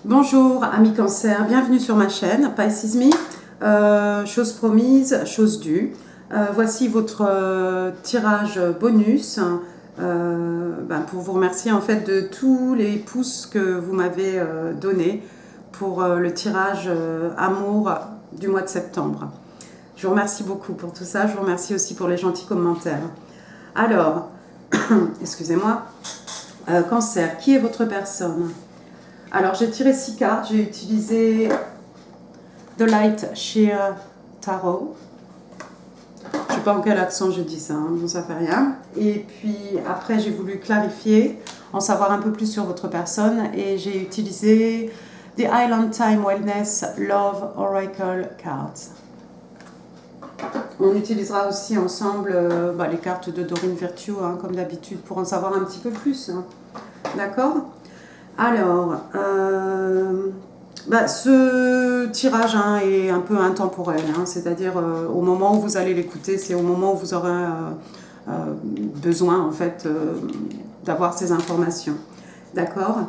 Bonjour amis cancer, bienvenue sur ma chaîne Pisces Me. Chose promise, chose due. Voici votre tirage bonus pour vous remercier en fait de tous les pouces que vous m'avez donnés pour le tirage amour du mois de septembre. Je vous remercie beaucoup pour tout ça, je vous remercie aussi pour les gentils commentaires. Alors, excusez-moi, cancer, qui est votre personne? Alors, j'ai tiré 6 cartes. J'ai utilisé The Light Sheer Tarot. Je ne sais pas en quel accent j'ai dit ça, hein, donc ça fait rien. Et puis, après, j'ai voulu clarifier, en savoir un peu plus sur votre personne. Et j'ai utilisé The Island Time Wellness Love Oracle Cards. On utilisera aussi ensemble les cartes de Doreen Virtue, hein, comme d'habitude, pour en savoir un petit peu plus. Hein. D'accord ? Alors, ce tirage est un peu intemporel, hein, c'est-à-dire au moment où vous allez l'écouter, c'est au moment où vous aurez besoin en fait d'avoir ces informations. D'accord.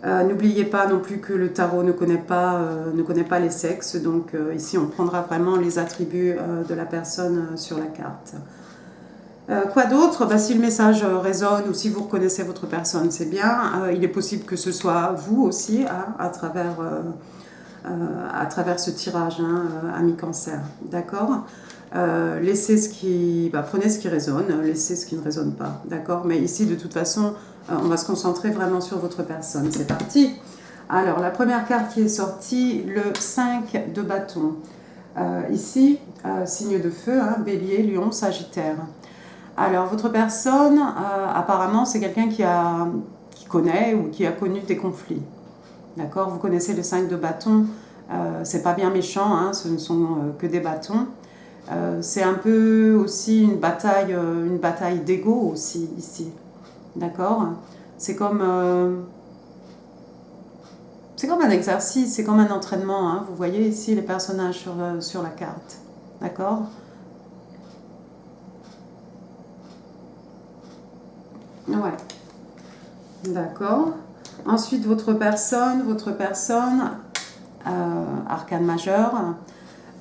N'oubliez pas non plus que le tarot ne connaît pas les sexes, donc ici on prendra vraiment les attributs de la personne sur la carte. Quoi d'autre? Si le message résonne ou si vous reconnaissez votre personne, c'est bien. Il est possible que ce soit vous aussi, hein, à travers ce tirage, hein, ami cancer. D'accord? Laissez ce qui, prenez ce qui résonne, laissez ce qui ne résonne pas. D'accord? Mais ici, de toute façon, on va se concentrer vraiment sur votre personne. C'est parti. Alors, la première carte qui est sortie, le 5 de bâton. Ici, signe de feu, hein, bélier, lion, sagittaire. Alors, votre personne, apparemment, c'est quelqu'un qui connaît ou qui a connu des conflits. D'accord? Vous connaissez le 5 de bâton, c'est pas bien méchant, hein, ce ne sont que des bâtons. C'est un peu aussi une bataille d'ego aussi, ici. D'accord? C'est comme un exercice, c'est comme un entraînement. Hein. Vous voyez ici les personnages sur la carte. D'accord? Ouais. D'accord. Ensuite, votre personne, arcane majeur,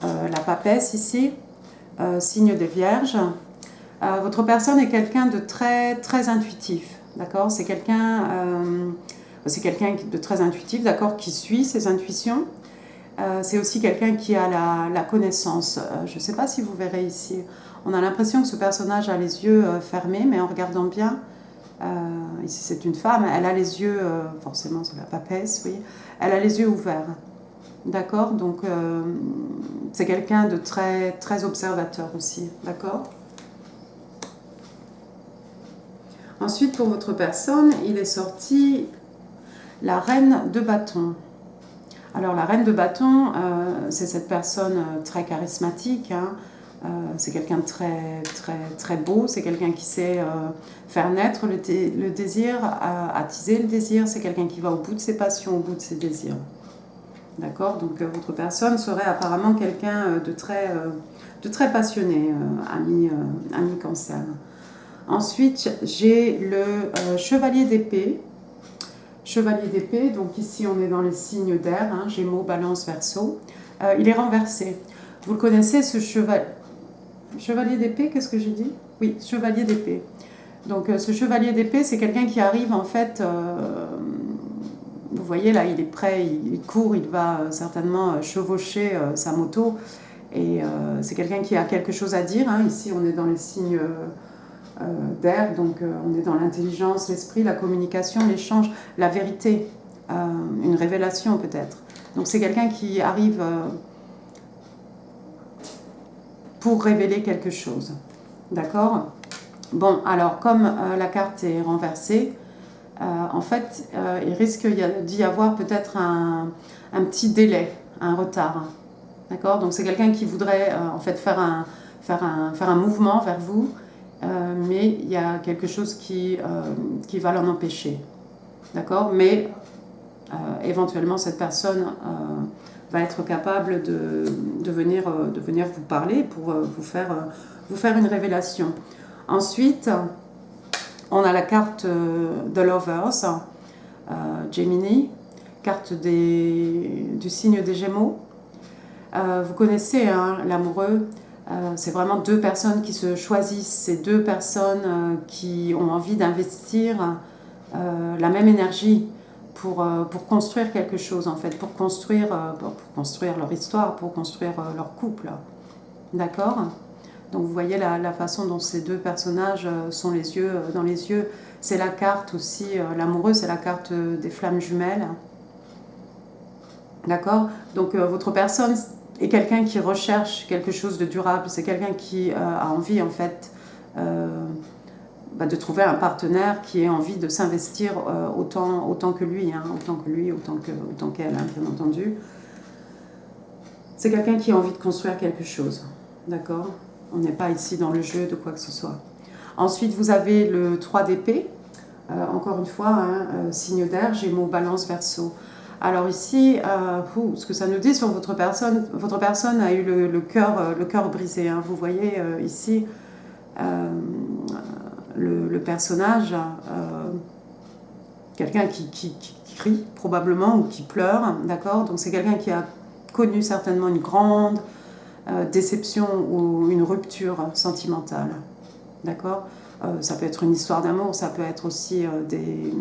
la papesse ici, signe des vierges. Votre personne est quelqu'un de très, très intuitif. D'accord. C'est quelqu'un de très intuitif, d'accord, qui suit ses intuitions. C'est aussi quelqu'un qui a la connaissance. Je ne sais pas si vous verrez ici. On a l'impression que ce personnage a les yeux fermés, mais en regardant bien, ici c'est une femme, elle a les yeux, forcément c'est la papesse, oui, elle a les yeux ouverts. D'accord. Donc c'est quelqu'un de très, très observateur aussi. D'accord. Ensuite, pour votre personne, il est sorti la reine de bâton. Alors la reine de bâton, c'est cette personne très charismatique, hein. C'est quelqu'un de très, très, très beau, c'est quelqu'un qui sait faire naître le désir, attiser le désir, c'est quelqu'un qui va au bout de ses passions, au bout de ses désirs. D'accord. Donc votre personne serait apparemment quelqu'un de très passionné, ami cancer. Ensuite, j'ai le chevalier d'épée. Chevalier d'épée, donc ici on est dans les signes d'air, hein, Gémeaux, Balance, Verseau. Il est renversé. Vous le connaissez, ce chevalier d'épée, qu'est-ce que j'ai dit? Oui, chevalier d'épée. Donc ce chevalier d'épée, c'est quelqu'un qui arrive en fait, vous voyez là, il est prêt, il court, il va certainement chevaucher sa moto. Et c'est quelqu'un qui a quelque chose à dire, hein. Ici on est dans les signes d'air, donc on est dans l'intelligence, l'esprit, la communication, l'échange, la vérité, une révélation peut-être. Donc c'est quelqu'un qui arrive pour révéler quelque chose. D'accord? Bon, alors comme la carte est renversée, en fait, il risque d'y avoir peut-être un petit délai, un retard. D'accord? Donc c'est quelqu'un qui voudrait en fait faire un mouvement vers vous, mais il y a quelque chose qui va l'en empêcher. D'accord? Mais éventuellement, cette personne va être capable de venir vous parler pour vous faire une révélation. Ensuite, on a la carte de Lovers, Gemini. carte du signe des Gémeaux. Vous connaissez hein, l'amoureux, c'est vraiment deux personnes qui se choisissent, c'est deux personnes qui ont envie d'investir la même énergie pour construire quelque chose en fait, pour construire leur histoire, pour construire leur couple. D'accord ? Donc vous voyez la façon dont ces deux personnages sont les yeux dans les yeux. C'est la carte aussi, l'amoureux, c'est la carte des flammes jumelles. D'accord ? Donc votre personne est quelqu'un qui recherche quelque chose de durable. C'est quelqu'un qui a envie en fait de trouver un partenaire qui ait envie de s'investir autant que lui, hein, autant qu'elle, hein, bien entendu. C'est quelqu'un qui a envie de construire quelque chose. D'accord ? On n'est pas ici dans le jeu de quoi que ce soit. Ensuite, vous avez le 3 d'épée. Encore une fois, hein, signe d'air, Gémeaux, Balance, Verseau. Alors ici, ce que ça nous dit sur votre personne a eu le cœur brisé. Hein. Vous voyez ici le personnage, quelqu'un qui crie probablement ou qui pleure. D'accord ? Donc c'est quelqu'un qui a connu certainement une grande déception ou une rupture sentimentale. D'accord ? Ça peut être une histoire d'amour, ça peut être aussi des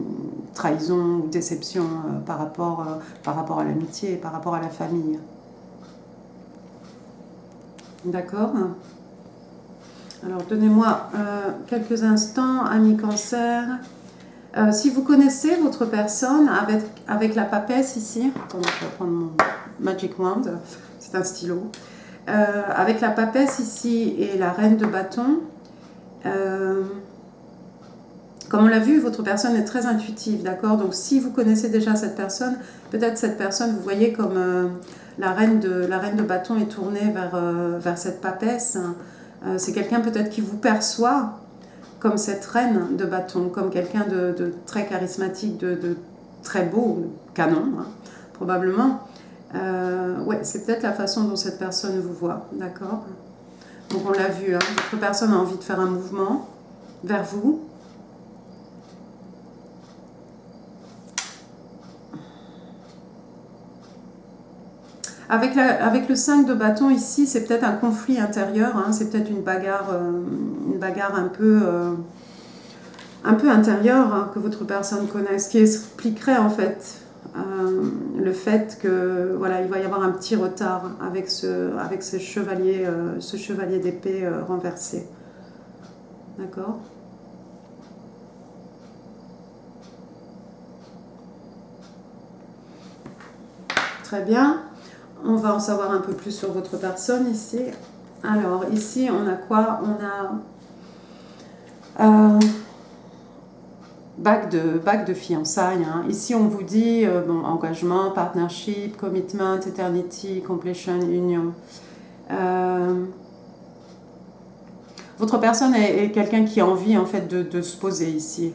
trahisons ou déceptions par rapport à l'amitié, par rapport à la famille. D'accord ? Alors, donnez-moi quelques instants, amis Cancer. Si vous connaissez votre personne avec la papesse ici, attendez, je vais prendre mon Magic Wand, c'est un stylo. Avec la papesse ici et la reine de bâton, comme on l'a vu, votre personne est très intuitive, d'accord ? Donc si vous connaissez déjà cette personne, peut-être cette personne, vous voyez comme la reine de bâton est tournée vers cette papesse. C'est quelqu'un peut-être qui vous perçoit comme cette reine de bâton, comme quelqu'un de très charismatique, de très beau, canon, hein, probablement. Ouais, c'est peut-être la façon dont cette personne vous voit, d'accord ? Donc on l'a vu, hein, votre personne a envie de faire un mouvement vers vous. Avec le 5 de bâton ici, c'est peut-être un conflit intérieur, hein, c'est peut-être une bagarre un peu intérieure hein, que votre personne connaît, ce qui expliquerait en fait le fait que voilà, il va y avoir un petit retard avec ce chevalier d'épée renversé. D'accord ? Très bien. On va en savoir un peu plus sur votre personne ici. Alors, ici, on a quoi ? On a bague de fiançailles. Hein. Ici, on vous dit engagement, partnership, commitment, eternity, completion, union. Votre personne est quelqu'un qui a envie en fait de se poser ici.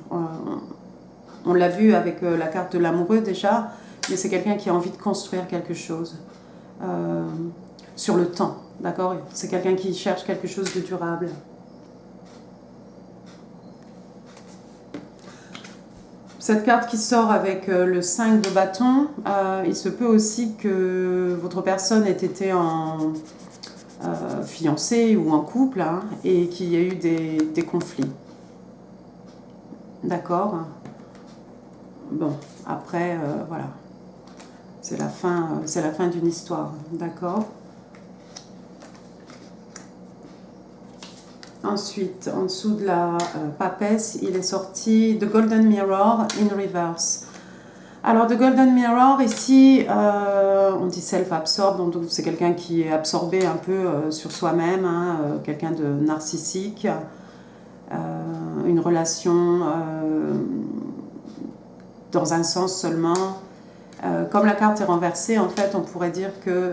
On l'a vu avec la carte de l'amoureux déjà, mais c'est quelqu'un qui a envie de construire quelque chose sur le temps, d'accord ? C'est quelqu'un qui cherche quelque chose de durable. Cette carte qui sort avec le 5 de bâton, il se peut aussi que votre personne ait été en fiancée ou en couple hein, et qu'il y a eu des conflits. D'accord ? Bon, après, voilà. C'est la fin d'une histoire. D'accord ? Ensuite, en dessous de la papesse, il est sorti The Golden Mirror in Reverse. Alors, The Golden Mirror, ici, on dit self-absorbed, donc c'est quelqu'un qui est absorbé un peu sur soi-même, hein, quelqu'un de narcissique, une relation dans un sens seulement. Comme la carte est renversée, en fait, on pourrait dire que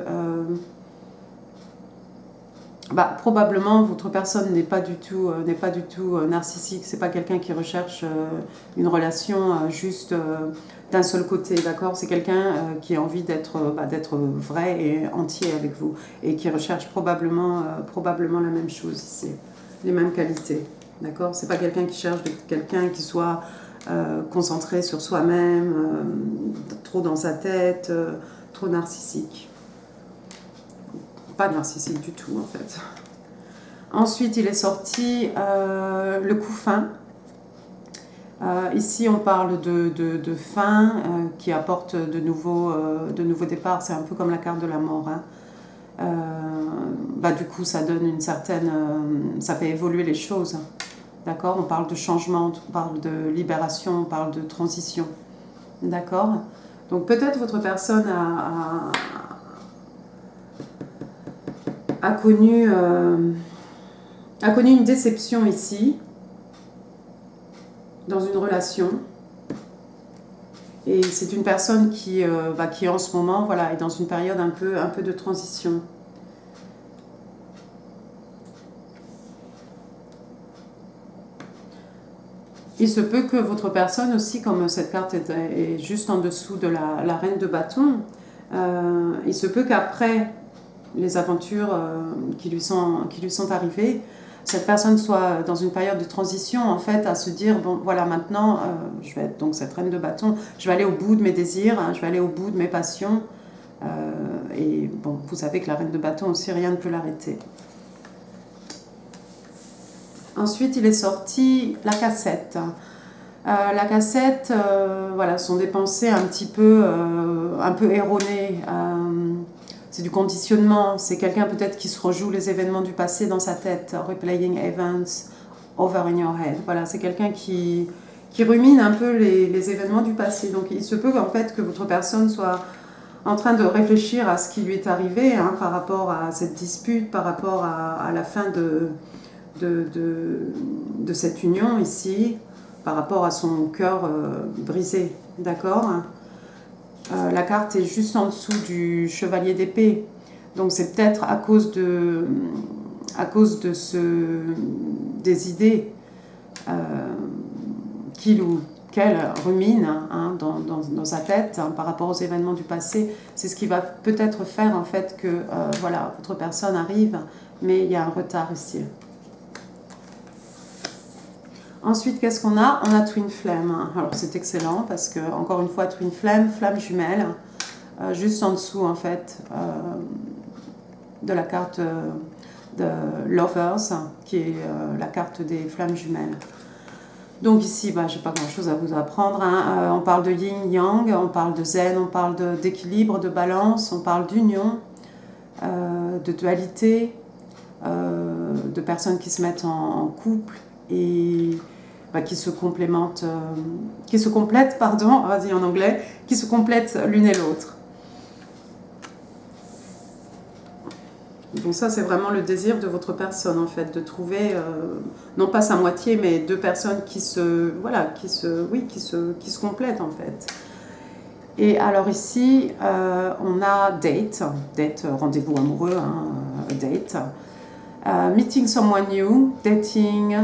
probablement votre personne n'est pas du tout narcissique. C'est pas quelqu'un qui recherche une relation juste d'un seul côté, d'accord ? C'est quelqu'un qui a envie d'être vrai et entier avec vous et qui recherche probablement la même chose ici, les mêmes qualités, d'accord ? C'est pas quelqu'un qui cherche quelqu'un qui soit concentré sur soi-même, trop dans sa tête, trop narcissique. Pas narcissique du tout en fait. Ensuite, il est sorti le couffin. Ici, on parle de fin qui apporte de nouveaux départs. C'est un peu comme la carte de la mort. Hein. Du coup, ça donne une certaine... ça fait évoluer les choses. D'accord? On parle de changement, on parle de libération, on parle de transition. D'accord? Donc peut-être votre personne a connu une déception ici, dans une relation. Et c'est une personne qui en ce moment est dans une période un peu de transition. Il se peut que votre personne aussi, comme cette carte est juste en dessous de la reine de bâton, il se peut qu'après les aventures qui lui sont arrivées, cette personne soit dans une période de transition, en fait, à se dire, bon, voilà, maintenant, je vais être donc cette reine de bâton, je vais aller au bout de mes désirs, hein, je vais aller au bout de mes passions. Et bon, vous savez que la reine de bâton aussi, rien ne peut l'arrêter. Ensuite, il est sorti la cassette. La cassette, sont des pensées un peu erronées. C'est du conditionnement. C'est quelqu'un peut-être qui se rejoue les événements du passé dans sa tête. Replaying events over in your head. Voilà, c'est quelqu'un qui rumine un peu les événements du passé. Donc, il se peut en fait que votre personne soit en train de réfléchir à ce qui lui est arrivé par rapport à cette dispute, par rapport à la fin de cette union ici, par rapport à son cœur brisé, d'accord? La carte est juste en dessous du chevalier d'épée, donc c'est peut-être à cause de des idées qu'il ou qu'elle rumine dans sa tête par rapport aux événements du passé. C'est ce qui va peut-être faire en fait que votre personne arrive, mais il y a un retard ici. Ensuite, qu'est-ce qu'on a? On a Twin Flame. Alors, c'est excellent parce que, encore une fois, Twin Flame, flamme jumelle, juste en dessous, en fait, de la carte de Lovers, qui est la carte des flammes jumelles. Donc ici, je n'ai pas grand-chose à vous apprendre. On parle de yin-yang, on parle de zen, on parle d'équilibre, de balance, on parle d'union, de dualité, de personnes qui se mettent en couple et qui se complètent l'une et l'autre. Donc ça, c'est vraiment le désir de votre personne, en fait, de trouver, non pas sa moitié, mais deux personnes qui se complètent, en fait. Et alors ici, on a date, rendez-vous amoureux, date. Meeting someone new, dating,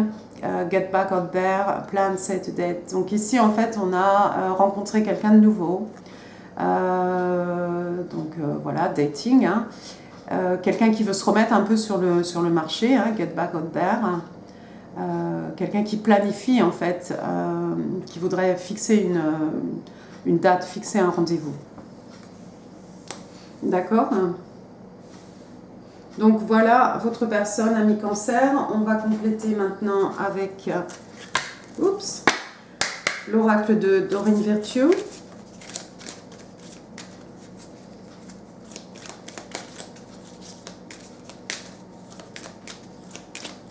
get back out there, plan, set a date. Donc ici, en fait, on a rencontré quelqu'un de nouveau. Dating. Quelqu'un qui veut se remettre un peu sur le marché, get back out there. Quelqu'un qui planifie, en fait, qui voudrait fixer une date, fixer un rendez-vous. D'accord ? Donc voilà, votre personne, ami Cancer. On va compléter maintenant avec l'oracle de Doreen Virtue.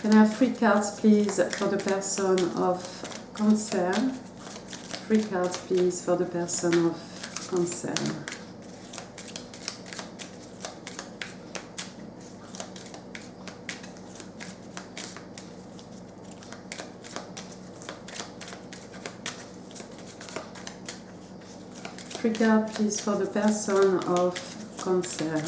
Can I have 3 cards, please, for the person of Cancer? 3 cards, please, for the person of Cancer. Three cards, please, for the person of Cancer.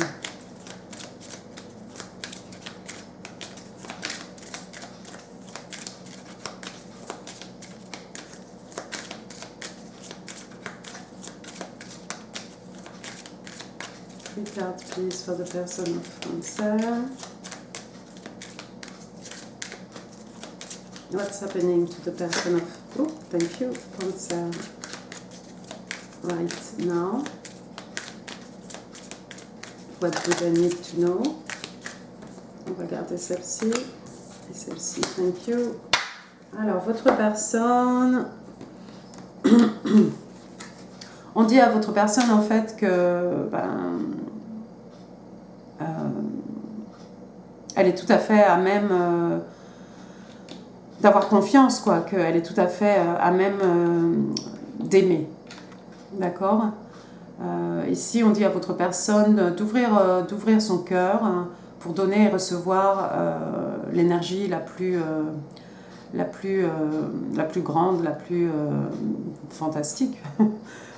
Three cards, please, for the person of Cancer. What's happening to the person of... Oh, thank you, Cancer. right now? What do they need to know? On va garder celle-ci et celle-ci. Thank you. Alors, votre personne... On dit à votre personne, en fait, que... elle est tout à fait à même d'avoir confiance, quoi, qu'elle est tout à fait à même d'aimer. D'accord? Ici, on dit à votre personne d'ouvrir son cœur pour donner et recevoir l'énergie la plus grande, la plus fantastique,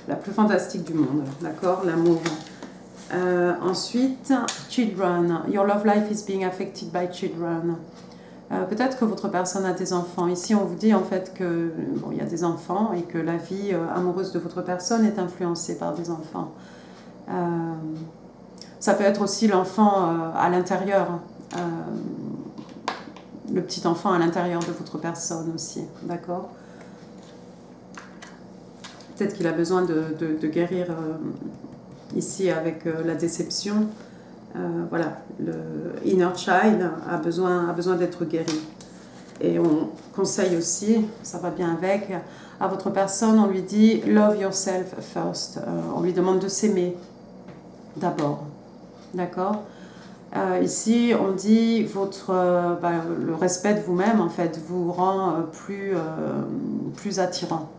la plus fantastique du monde. D'accord? L'amour. Ensuite, children. Your love life is being affected by children. Peut-être que votre personne a des enfants. Ici, on vous dit en fait que bon, y a des enfants et que la vie amoureuse de votre personne est influencée par des enfants. Ça peut être aussi l'enfant à l'intérieur, le petit enfant à l'intérieur de votre personne aussi, d'accord? Peut-être qu'il a besoin de guérir ici avec la déception. Voilà, le inner child a besoin d'être guéri. Et on conseille aussi, ça va bien avec, à votre personne, on lui dit « Love yourself first ». On lui demande de s'aimer d'abord. D'accord? Ici, on dit le respect de vous-même, en fait, vous rend plus attirant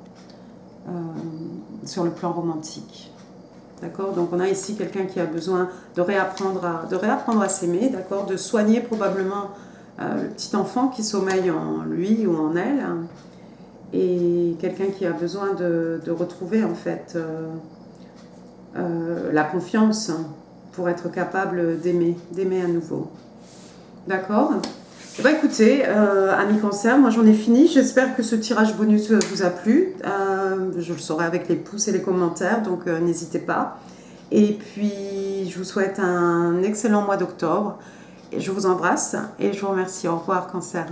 sur le plan romantique. D'accord? Donc on a ici quelqu'un qui a besoin de réapprendre à s'aimer, d'accord? De soigner probablement le petit enfant qui sommeille en lui ou en elle, hein, et quelqu'un qui a besoin de retrouver en fait la confiance pour être capable d'aimer à nouveau. D'accord? Eh bien, écoutez, amis cancer, moi j'en ai fini. J'espère que ce tirage bonus vous a plu. Je le saurai avec les pouces et les commentaires, donc n'hésitez pas. Et puis, je vous souhaite un excellent mois d'octobre. Je vous embrasse et je vous remercie. Au revoir, cancer.